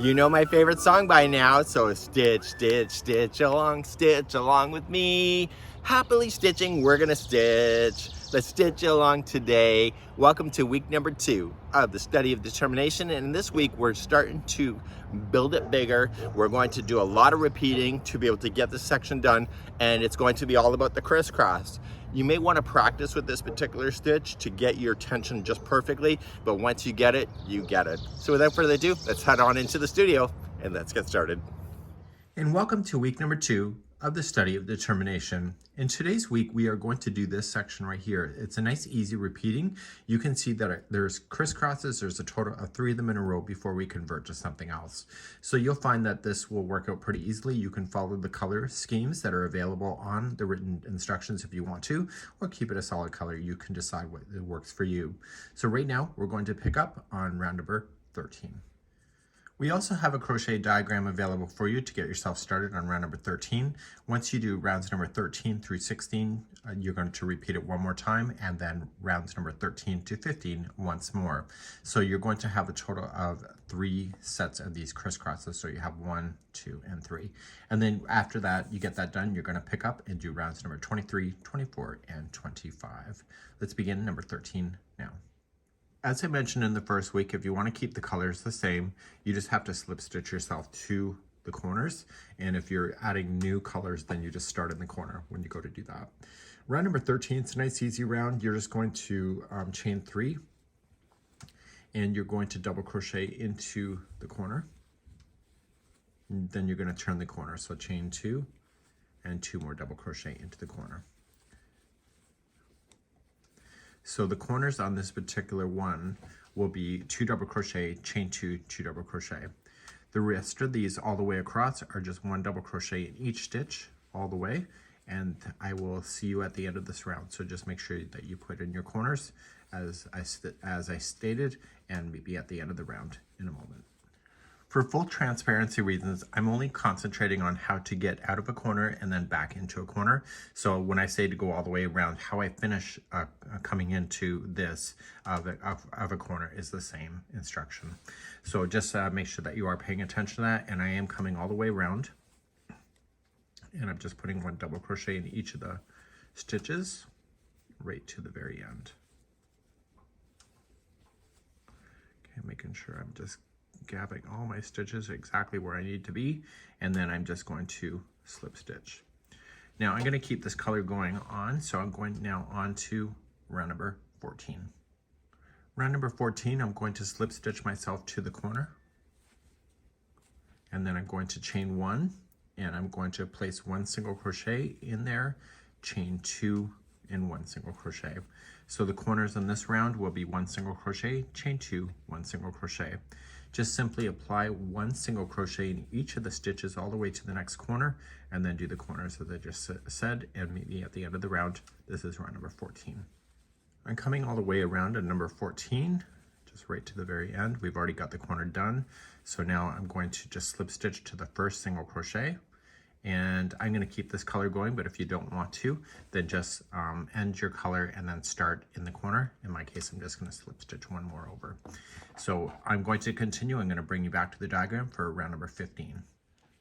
You know my favorite song by now, so stitch, stitch, stitch along with me. Happily stitching, we're gonna stitch. Let's stitch along today. Welcome to week number 2 of the study of determination. And this week we're starting to build it bigger. We're going to do a lot of repeating to be able to get this section done. And it's going to be all about the crisscross. You may want to practice with this particular stitch to get your tension just perfectly, but once you get it, you get it. So without further ado, let's head on into the studio and let's get started. And welcome to week number 2 of the study of determination. In today's week, we are going to do this section right here. It's a nice, easy repeating. You can see that there's crisscrosses. There's a total of 3 of them in a row before we convert to something else. So you'll find that this will work out pretty easily. You can follow the color schemes that are available on the written instructions if you want to, or keep it a solid color. You can decide what works for you. So right now, we're going to pick up on round number 13. We also have a crochet diagram available for you to get yourself started on round number 13. Once you do rounds number 13 through 16, you're going to repeat it one more time, and then rounds number 13 to 15 once more. So you're going to have a total of 3 sets of these crisscrosses. So you have 1, 2, and 3. And then after that, you get that done, you're going to pick up and do rounds number 23, 24, and 25. Let's begin number 13 now. As I mentioned in the first week, if you want to keep the colors the same, you just have to slip stitch yourself to the corners. And if you're adding new colors, then you just start in the corner when you go to do that. Round number 13, it's a nice easy round. You're just going to chain 3, and you're going to double crochet into the corner. And then you're going to turn the corner. So chain 2 and 2 more double crochet into the corner. So the corners on this particular one will be 2 double crochet, chain 2, 2 double crochet. The rest of these all the way across are just 1 double crochet in each stitch all the way, and I will see you at the end of this round. So just make sure that you put in your corners as I stated, and maybe at the end of the round in a moment. For full transparency reasons, I'm only concentrating on how to get out of a corner and then back into a corner. So when I say to go all the way around, how I finish coming into this of a corner is the same instruction. So just make sure that you are paying attention to that, and I am coming all the way around. And I'm just putting 1 double crochet in each of the stitches right to the very end. Okay, making sure I'm just gathering all my stitches exactly where I need to be, and then I'm just going to slip stitch. Now I'm going to keep this color going on, so I'm going now on to round number 14. Round number 14, I'm going to slip stitch myself to the corner, and then I'm going to chain 1, and I'm going to place 1 single crochet in there, chain 2, and 1 single crochet. So the corners in this round will be 1 single crochet, chain 2, 1 single crochet. Just simply apply 1 single crochet in each of the stitches all the way to the next corner, and then do the corners as I just said, and meet me at the end of the round. This is round number 14. I'm coming all the way around at number 14, just right to the very end. We've already got the corner done. So now I'm going to just slip stitch to the first single crochet, and I'm going to keep this color going, but if you don't want to, then just end your color and then start in the corner. In my case, I'm just going to slip stitch 1 more over. So I'm going to continue. I'm going to bring you back to the diagram for round number 15.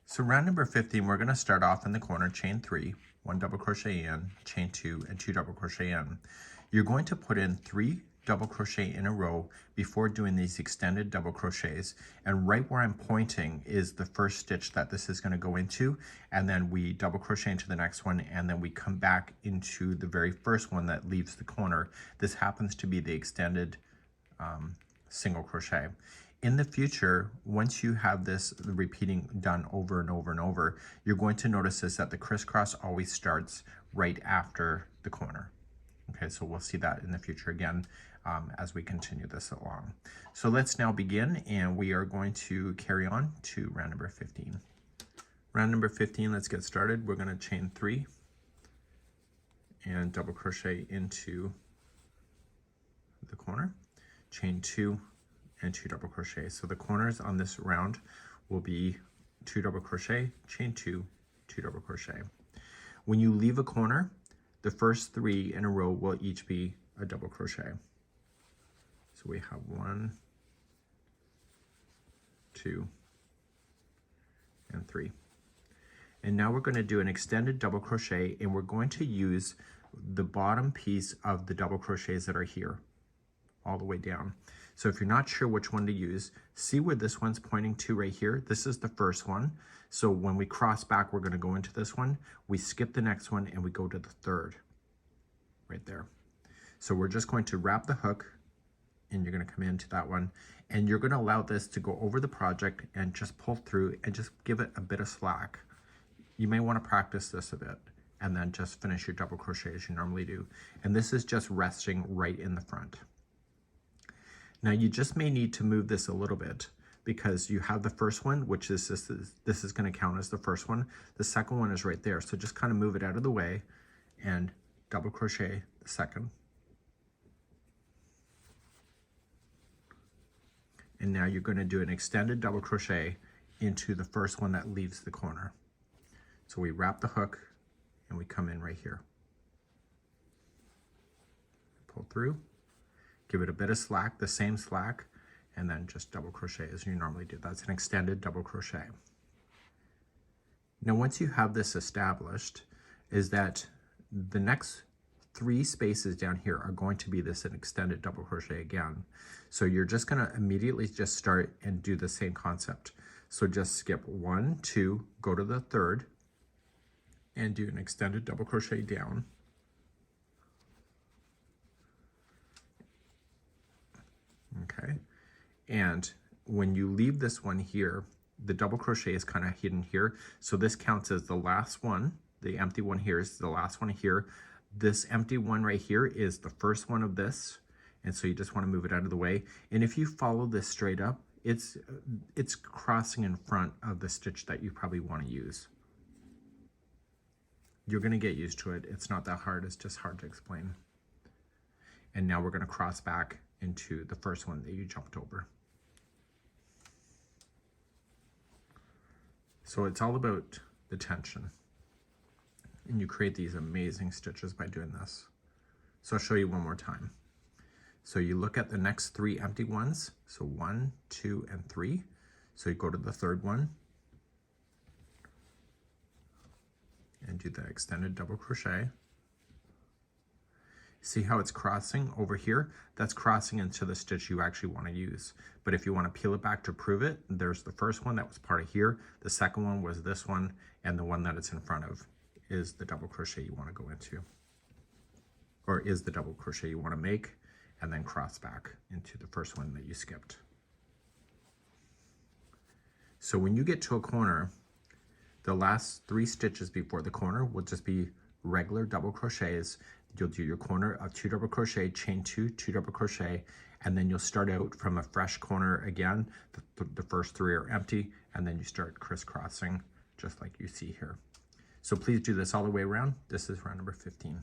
So round number 15, we're going to start off in the corner, chain 3, 1 double crochet in, chain 2, and 2 double crochet in. You're going to put in 3 double crochet in a row before doing these extended double crochets, and right where I'm pointing is the first stitch that this is going to go into, and then we double crochet into the next one, and then we come back into the very first one that leaves the corner. This happens to be the extended single crochet. In the future, once you have this repeating done over and over and over, you're going to notice is that the crisscross always starts right after the corner. Okay, so we'll see that in the future again as we continue this along. So let's now begin, and we are going to carry on to round number 15. Round number 15, let's get started. We're going to chain 3 and double crochet into the corner, chain 2 and 2 double crochet. So the corners on this round will be 2 double crochet, chain 2, 2 double crochet. When you leave a corner, the first 3 in a row will each be a double crochet. So we have 1, 2, and 3. And now we're going to do an extended double crochet, and we're going to use the bottom piece of the double crochets that are here all the way down. So if you're not sure which one to use, see where this one's pointing to right here. This is the first one. So when we cross back, we're going to go into this one. We skip the next one and we go to the third right there. So we're just going to wrap the hook, and you're going to come into that one, and you're going to allow this to go over the project and just pull through and just give it a bit of slack. You may want to practice this a bit and then just finish your double crochet as you normally do. And this is just resting right in the front. Now you just may need to move this a little bit because you have the first one, which is this is going to count as the first one. The second one is right there. So just kind of move it out of the way and double crochet the second. And now you're going to do an extended double crochet into the first one that leaves the corner. So we wrap the hook and we come in right here. Pull through, give it a bit of slack, the same slack, and then just double crochet as you normally do. That's an extended double crochet. Now once you have this established, is that the next 3 spaces down here are going to be this an extended double crochet again. So you're just going to immediately just start and do the same concept. So just skip 1, 2, go to the third, and do an extended double crochet down. Okay, and when you leave this one here, the double crochet is kind of hidden here. So this counts as the last one. The empty one here is the last one here. This empty one right here is the first one of this. And so you just want to move it out of the way. And if you follow this straight up, it's crossing in front of the stitch that you probably want to use. You're going to get used to it. It's not that hard. It's just hard to explain. And now we're going to cross back into the first one that you jumped over. So it's all about the tension. And you create these amazing stitches by doing this. So I'll show you one more time. So you look at the next 3 empty ones. So 1, 2, and 3. So you go to the third one and do the extended double crochet. See how it's crossing over here? That's crossing into the stitch you actually want to use. But if you want to peel it back to prove it, there's the first one that was part of here. The second one was this one, and the one that it's in front of is the double crochet you want to go into, or is the double crochet you want to make, and then cross back into the first one that you skipped. So when you get to a corner, the last 3 stitches before the corner will just be regular double crochets. You'll do your corner of 2 double crochet, chain 2, 2 double crochet, and then you'll start out from a fresh corner again. The first 3 are empty, and then you start crisscrossing just like you see here. So please do this all the way around. This is round number 15.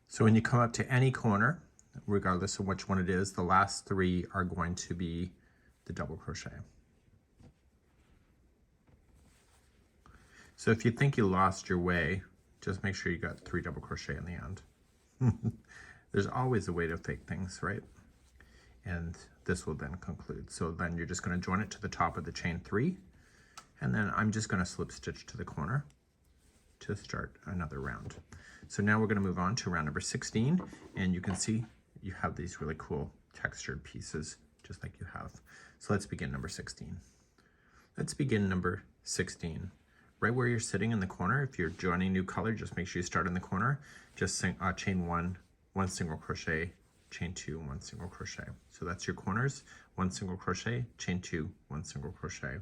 So when you come up to any corner, regardless of which one it is, the last 3 are going to be the double crochet. So if you think you lost your way, just make sure you got 3 double crochet in the end. There's always a way to fake things, right? And this will then conclude. So then you're just going to join it to the top of the chain 3, and then I'm just going to slip stitch to the corner to start another round. So now we're going to move on to round number 16, and you can see you have these really cool textured pieces just like you have. So let's begin number 16. Let's begin number 16. Right where you're sitting in the corner, if you're joining new color, just make sure you start in the corner. Just chain 1, 1 single crochet, chain 2, 1 single crochet. So that's your corners, 1 single crochet, chain 2, 1 single crochet.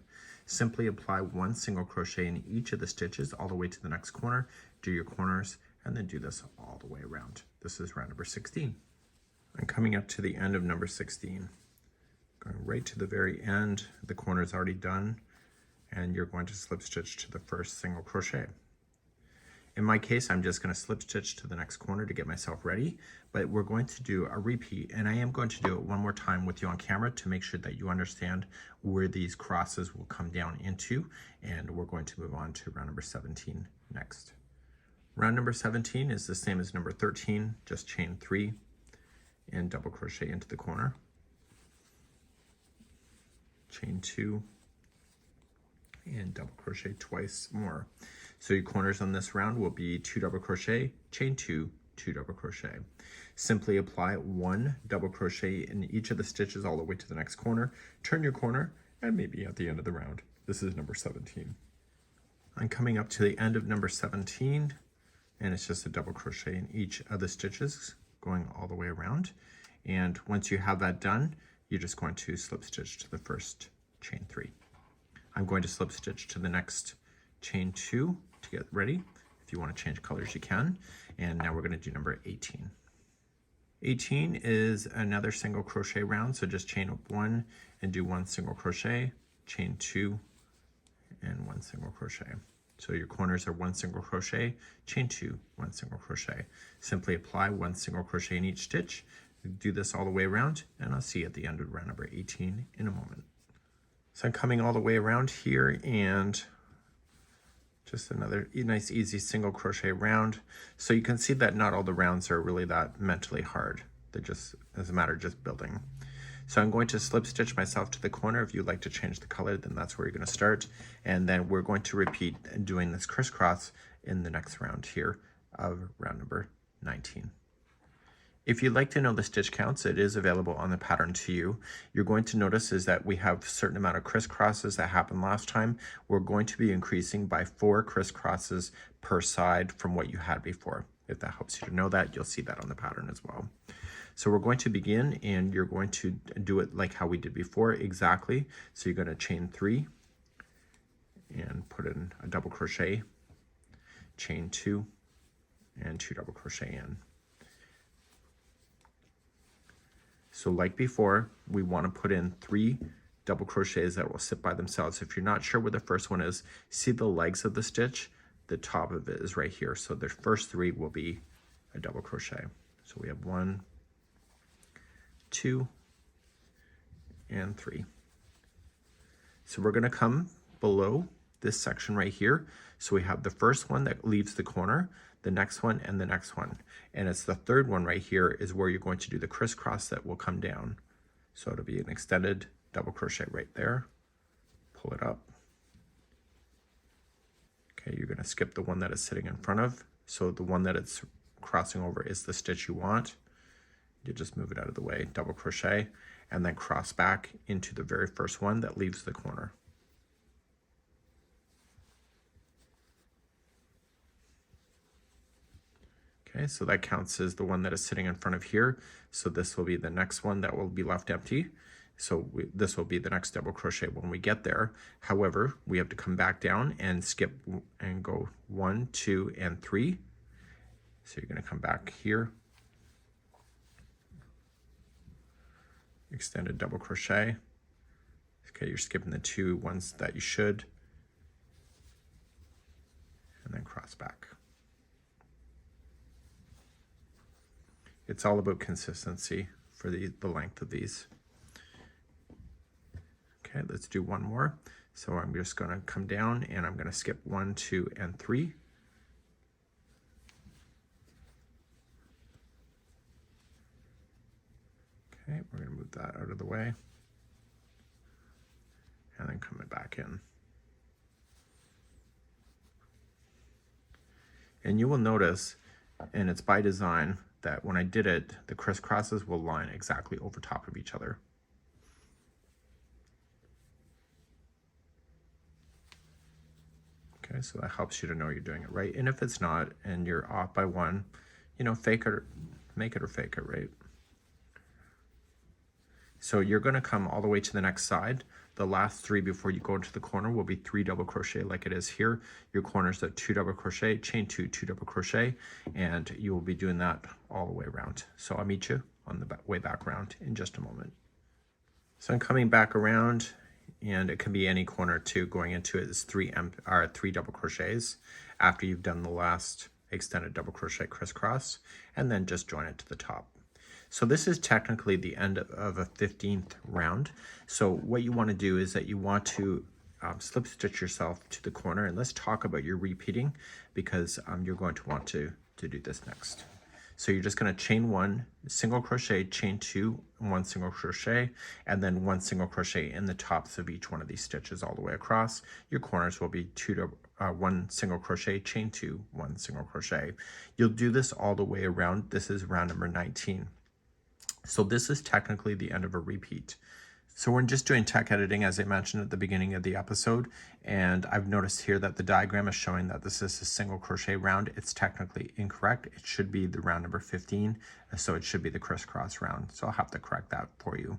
Simply apply 1 single crochet in each of the stitches all the way to the next corner. Do your corners, and then do this all the way around. This is round number 16. I'm coming up to the end of number 16. Going right to the very end, the corner is already done, and you're going to slip stitch to the first single crochet. In my case, I'm just going to slip stitch to the next corner to get myself ready, but we're going to do a repeat, and I am going to do it one more time with you on camera to make sure that you understand where these crosses will come down into, and we're going to move on to round number 17 next. Round number 17 is the same as number 13, just chain 3 and double crochet into the corner, chain 2, and double crochet twice more. So your corners on this round will be 2 double crochet, chain 2, 2 double crochet. Simply apply 1 double crochet in each of the stitches all the way to the next corner. Turn your corner and maybe at the end of the round. This is number 17. I'm coming up to the end of number 17, and it's just a double crochet in each of the stitches going all the way around. And once you have that done, you're just going to slip stitch to the first chain 3. I'm going to slip stitch to the next chain 2 to get ready. If you want to change colors, you can. And now we're going to do number 18. 18 is another single crochet round, so just chain up 1 and do 1 single crochet, chain 2 and 1 single crochet. So your corners are 1 single crochet, chain 2, 1 single crochet. Simply apply 1 single crochet in each stitch. Do this all the way around, and I'll see you at the end of round number 18 in a moment. So I'm coming all the way around here, and just another nice easy single crochet round. So you can see that not all the rounds are really that mentally hard. They're just, as a matter of just building. So I'm going to slip stitch myself to the corner. If you'd like to change the color, then that's where you're going to start. And then we're going to repeat doing this crisscross in the next round here of round number 19. If you'd like to know the stitch counts, it is available on the pattern to you. You're going to notice is that we have a certain amount of crisscrosses that happened last time. We're going to be increasing by 4 crisscrosses per side from what you had before. If that helps you to know that, you'll see that on the pattern as well. So we're going to begin, and you're going to do it like how we did before exactly. So you're going to chain 3 and put in a double crochet, chain 2 and 2 double crochet in. So like before, we want to put in 3 double crochets that will sit by themselves. If you're not sure where the first one is, see the legs of the stitch, the top of it is right here. So the first 3 will be a double crochet. So we have 1, 2, and 3. So we're going to come below this section right here. So we have the first one that leaves the corner, the next one, and the next one. And it's the third one right here is where you're going to do the crisscross that will come down. So it'll be an extended double crochet right there. Pull it up. Okay, you're going to skip the one that is sitting in front of. So the one that it's crossing over is the stitch you want. You just move it out of the way, double crochet, and then cross back into the very first one that leaves the corner. Okay, so that counts as the one that is sitting in front of here. So this will be the next one that will be left empty. So this will be the next double crochet when we get there. However, we have to come back down and skip and go 1, 2, and 3. So you're going to come back here, extended double crochet. Okay, you're skipping the 2 ones that you should, and then cross back. It's all about consistency for the length of these. Okay, let's do one more. So I'm just going to come down and I'm going to skip 1, 2, and 3. Okay, we're going to move that out of the way. And then coming back in. And you will notice, and it's by design, that when I did it, the crisscrosses will line exactly over top of each other. Okay, so that helps you to know you're doing it right. And if it's not, and you're off by 1, you know, fake it or make it or fake it, right? So you're going to come all the way to the next side. The last 3 before you go into the corner will be 3 double crochet like it is here. Your corners are 2 double crochet, chain 2, 2 double crochet, and you will be doing that all the way around. So I'll meet you on the way back around in just a moment. So I'm coming back around, and it can be any corner too. Going into it is 3 double crochets after you've done the last extended double crochet crisscross, and then just join it to the top. So this is technically the end of a 15th round. So what you want to do is that you want to slip stitch yourself to the corner, and let's talk about your repeating, because you're going to want to do this next. So you're just going to chain 1, single crochet, chain 2, 1 single crochet, and then 1 single crochet in the tops of each one of these stitches all the way across. Your corners will be 1 single crochet, chain 2, 1 single crochet. You'll do this all the way around. This is round number 19. So this is technically the end of a repeat. So we're just doing tech editing, as I mentioned at the beginning of the episode, and I've noticed here that the diagram is showing that this is a single crochet round. It's technically incorrect. It should be the round number 15, so it should be the crisscross round. So I'll have to correct that for you.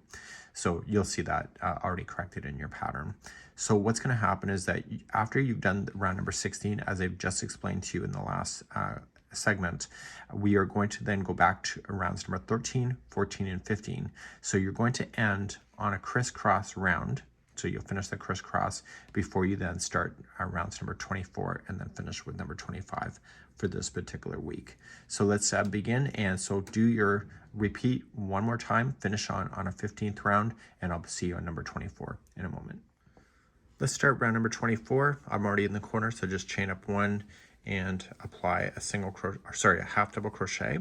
So you'll see that already corrected in your pattern. So what's going to happen is that after you've done round number 16, as I've just explained to you in the last segment, we are going to then go back to rounds number 13, 14, and 15. So you're going to end on a crisscross round. So you'll finish the crisscross before you then start rounds number 24 and then finish with number 25 for this particular week. So let's begin. And so do your repeat one more time, finish on a 15th round, and I'll see you on number 24 in a moment. Let's start round number 24. I'm already in the corner, so just chain up 1 and apply a half double crochet,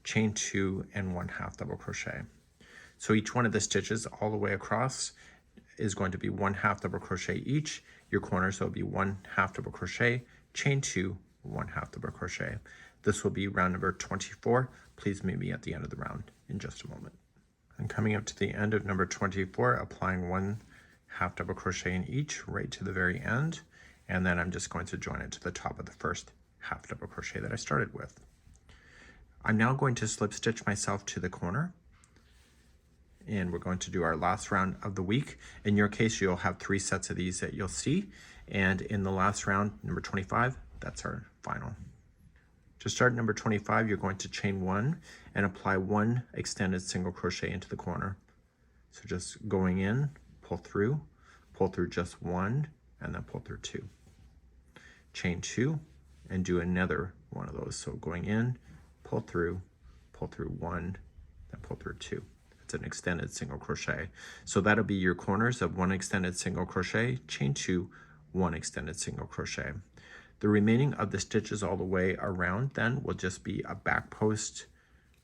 chain 2, and 1 half double crochet. So each one of the stitches all the way across is going to be 1 half double crochet each. Your corners will be 1 half double crochet, chain 2, 1 half double crochet. This will be round number 24. Please meet me at the end of the round in just a moment. I'm coming up to the end of number 24, applying 1 half double crochet in each right to the very end. And then I'm just going to join it to the top of the first half double crochet that I started with. I'm now going to slip stitch myself to the corner, and we're going to do our last round of the week. In your case, you'll have 3 sets of these that you'll see, and in the last round, number 25, that's our final. To start number 25, you're going to chain 1 and apply 1 extended single crochet into the corner. So just going in, pull through just 1, and then pull through 2. Chain 2 and do another one of those. So going in, pull through 1, then pull through 2. It's an extended single crochet. So that'll be your corners of 1 extended single crochet, chain 2, 1 extended single crochet. The remaining of the stitches all the way around then will just be a back post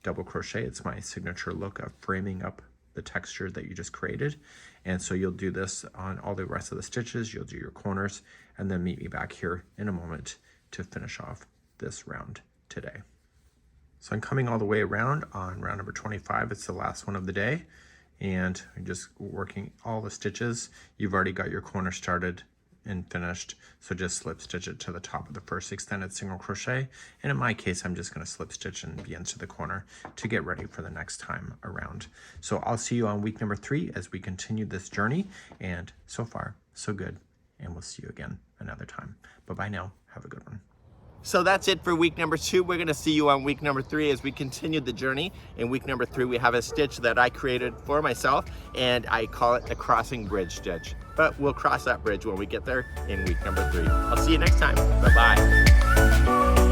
double crochet. It's my signature look of framing up the texture that you just created. And so you'll do this on all the rest of the stitches. You'll do your corners and then meet me back here in a moment to finish off this round today. So I'm coming all the way around on round number 25. It's the last one of the day, and I'm just working all the stitches. You've already got your corner started and finished, so just slip stitch it to the top of the first extended single crochet. And in my case, I'm just going to slip stitch and be into the corner to get ready for the next time around. So I'll see you on week number 3 as we continue this journey, and so far so good, and we'll see you again another time. Bye-bye now. Have a good one. So that's it for week number 2. We're going to see you on week number 3 as we continue the journey. In week number 3, we have a stitch that I created for myself, and I call it the crossing bridge stitch. But we'll cross that bridge when we get there in week number 3. I'll see you next time. Bye-bye.